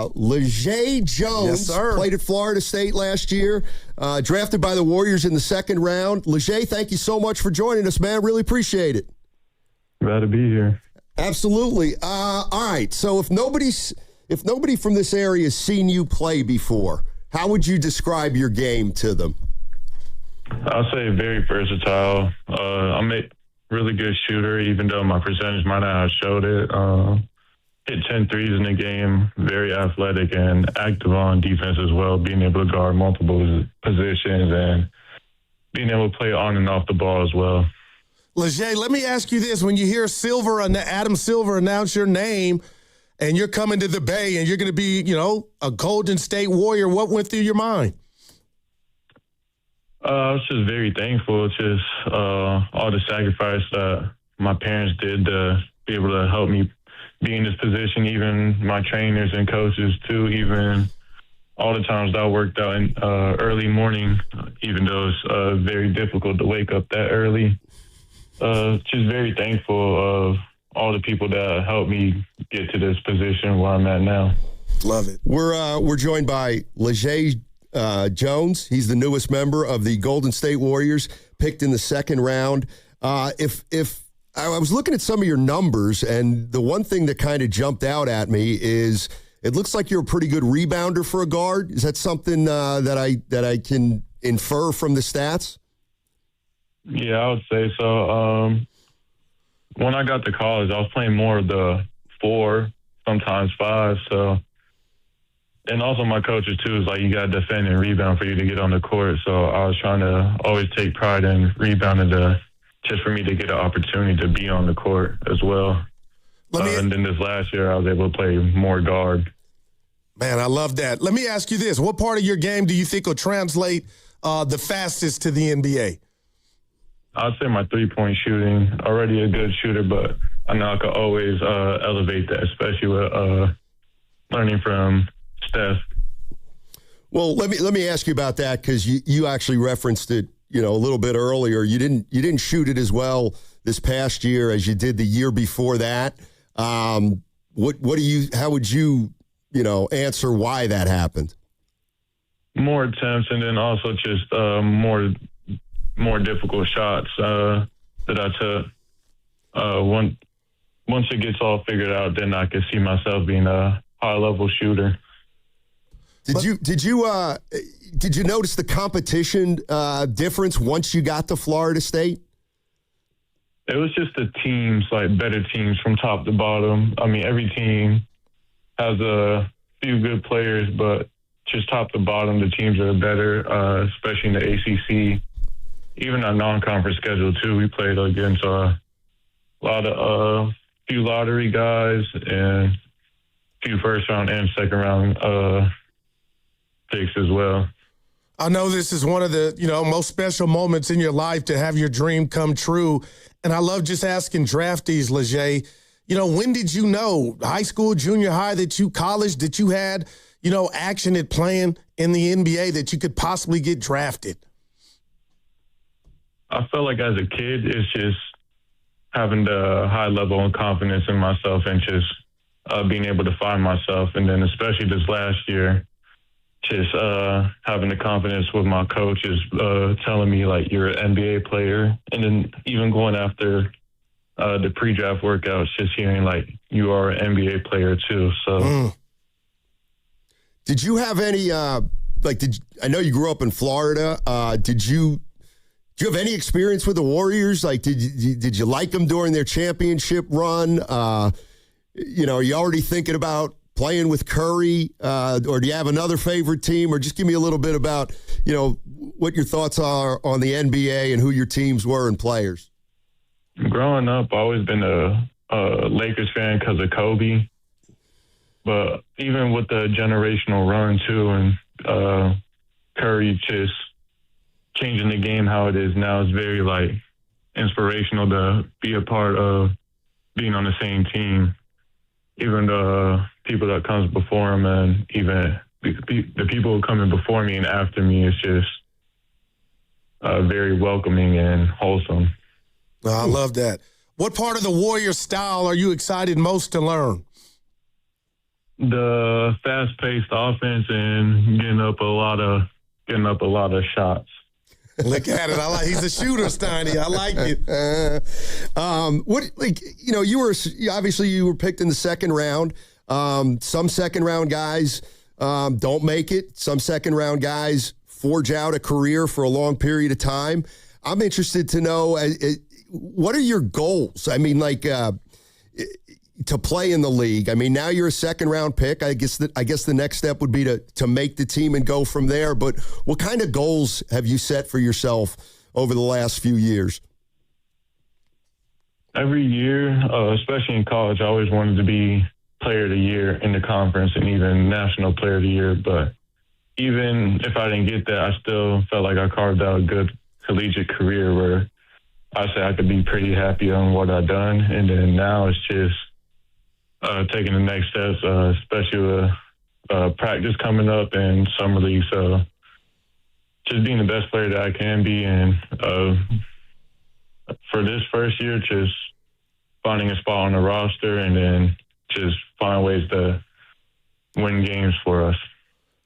LaJae Jones. Yes, sir. Played at Florida State last year. Drafted by the Warriors in the second round. LaJae, thank you so much for joining us, man. Really appreciate it. Glad to be here. Absolutely. All right. So if nobody from this area has seen you play before, how would you describe your game to them? I'll say very versatile. I'm a really good shooter, even though my percentage might not have showed it. Hit 10 threes in the game, very athletic and active on defense as well, being able to guard multiple positions and being able to play on and off the ball as well. LaJae, let me ask you this. When you hear Adam Silver announce your name and you're coming to the Bay and you're going to be, a Golden State Warrior, what went through your mind? I was just very thankful, just all the sacrifice that my parents did to be able to help me be in this position, even my trainers and coaches too, even all the times that I worked out in early morning, even though it's very difficult to wake up that early. Just very thankful of all the people that helped me get to this position where I'm at now. Love it. We're joined by LaJae Jones. He's the newest member of the Golden State Warriors, picked in the second round. If I was looking at some of your numbers, and the one thing that kind of jumped out at me is it looks like you're a pretty good rebounder for a guard. Is that something that I can infer from the stats? Yeah, I would say so. When I got to college, I was playing more of the 4, sometimes 5. So, and also my coaches too is like, you got to defend and rebound for you to get on the court. So I was trying to always take pride in rebounding just for me to get an opportunity to be on the court as well. And then this last year, I was able to play more guard. Man, I love that. Let me ask you this. What part of your game do you think will translate the fastest to the NBA? I'd say my three-point shooting. Already a good shooter, but I know I could always elevate that, especially with learning from Steph. Well, let me ask you about that, because you actually referenced it, a little bit earlier. You didn't shoot it as well this past year as you did the year before that. How would you answer why that happened? More attempts, and then also just more difficult shots that I took. Once it gets all figured out, then I can see myself being a high-level shooter. Did you notice the competition difference once you got to Florida State? It was just the teams, like better teams from top to bottom. I mean, every team has a few good players, but just top to bottom, the teams are better, especially in the ACC. Even our non-conference schedule too, we played against a lot of few lottery guys and few first round and second round picks as well. I know this is one of the most special moments in your life to have your dream come true, and I love just asking draftees, LaJae. When did you know, high school, junior high, college, that you had action at playing in the NBA, that you could possibly get drafted? I felt like as a kid, it's just having the high level of confidence in myself and just being able to find myself. And then especially this last year, just having the confidence with my coaches telling me, like, you're an NBA player. And then even going after the pre-draft workouts, just hearing, like, you are an NBA player too. So, Did you have any, I know you grew up in Florida. Did you have any experience with the Warriors? Like, did you like them during their championship run? Are you already thinking about playing with Curry, or do you have another favorite team? Or just give me a little bit about, what your thoughts are on the NBA and who your teams were and players. Growing up, I've always been a Lakers fan because of Kobe. But even with the generational run, too, and Curry just changing the game how it is now is very, inspirational to be a part of being on the same team. Even the people that comes before him and even the people who come in before me and after me, is just very welcoming and wholesome. Oh, I love that. What part of the Warrior style are you excited most to learn? The fast-paced offense and getting up a lot of shots. Look at it. He's a shooter, Steiny. I like it. You were picked in the second round. Some second round guys don't make it. Some second round guys forge out a career for a long period of time. I'm interested to know what are your goals? I mean, to play in the league. I mean, now you're a second round pick. I guess the next step would be to make the team and go from there. But what kind of goals have you set for yourself over the last few years? Every year, especially in college, I always wanted to be player of the year in the conference and even national player of the year. But even if I didn't get that, I still felt like I carved out a good collegiate career where I say I could be pretty happy on what I've done. And then now it's just taking the next steps, especially with practice coming up and summer league. So just being the best player that I can be. And for this first year, just finding a spot on the roster and then just find ways to win games for us.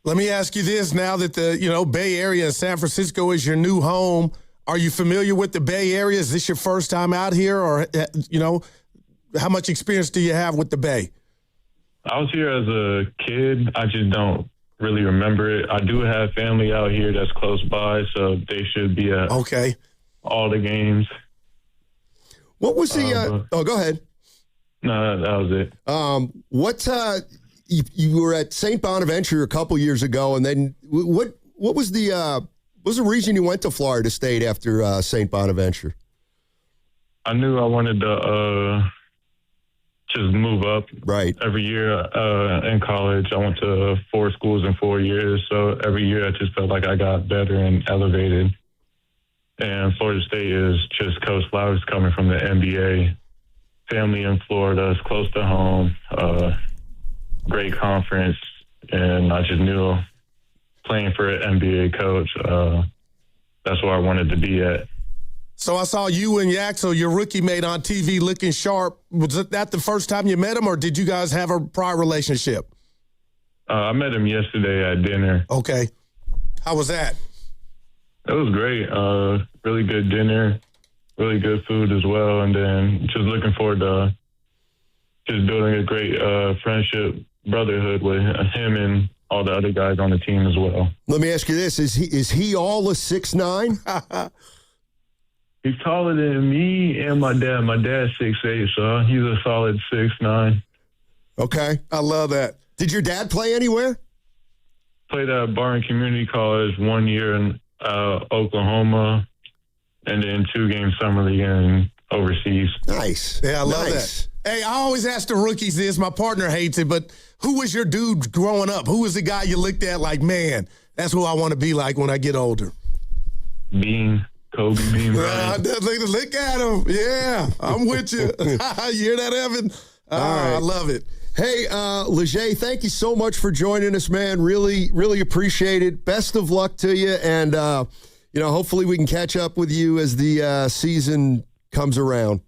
Let me ask you this. Now that the Bay Area and San Francisco is your new home, are you familiar with the Bay Area? Is this your first time out here? Or, how much experience do you have with the Bay? I was here as a kid. I just don't really remember it. I do have family out here that's close by, so they should be at all the games. What was the go ahead. No, that was it. You were at St. Bonaventure a couple years ago, and then what was the reason you went to Florida State after St. Bonaventure? I knew I wanted to just move up. Right. Every year in college, I went to 4 schools in 4 years, so every year I just felt like I got better and elevated. And Florida State is just Coach Flowers coming from the NBA. Family in Florida, is close to home, great conference, and I just knew playing for an NBA coach, that's where I wanted to be at. So I saw you and Yaxel, your rookie mate, on TV looking sharp. Was that the first time you met him, or did you guys have a prior relationship? I met him yesterday at dinner. Okay. How was that? It was great. Really good dinner, really good food as well. And then just looking forward to just building a great friendship, brotherhood with him and all the other guys on the team as well. Let me ask you this. Is he all a 6'9"? He's taller than me and my dad. My dad's 6'8", so he's a solid 6'9". Okay. I love that. Did your dad play anywhere? Played at Barton Community College 1 year in Oklahoma, and then 2 games summer league and overseas. Nice. Yeah, I love that. Hey, I always ask the rookies this. My partner hates it, but who was your dude growing up? Who was the guy you looked at like, man, that's who I want to be like when I get older? Kobe Bean. Look at him. Yeah, I'm with you. You hear that, Evan? All right. I love it. Hey, LaJae, thank you so much for joining us, man. Really, really appreciate it. Best of luck to you. And, hopefully we can catch up with you as the season comes around.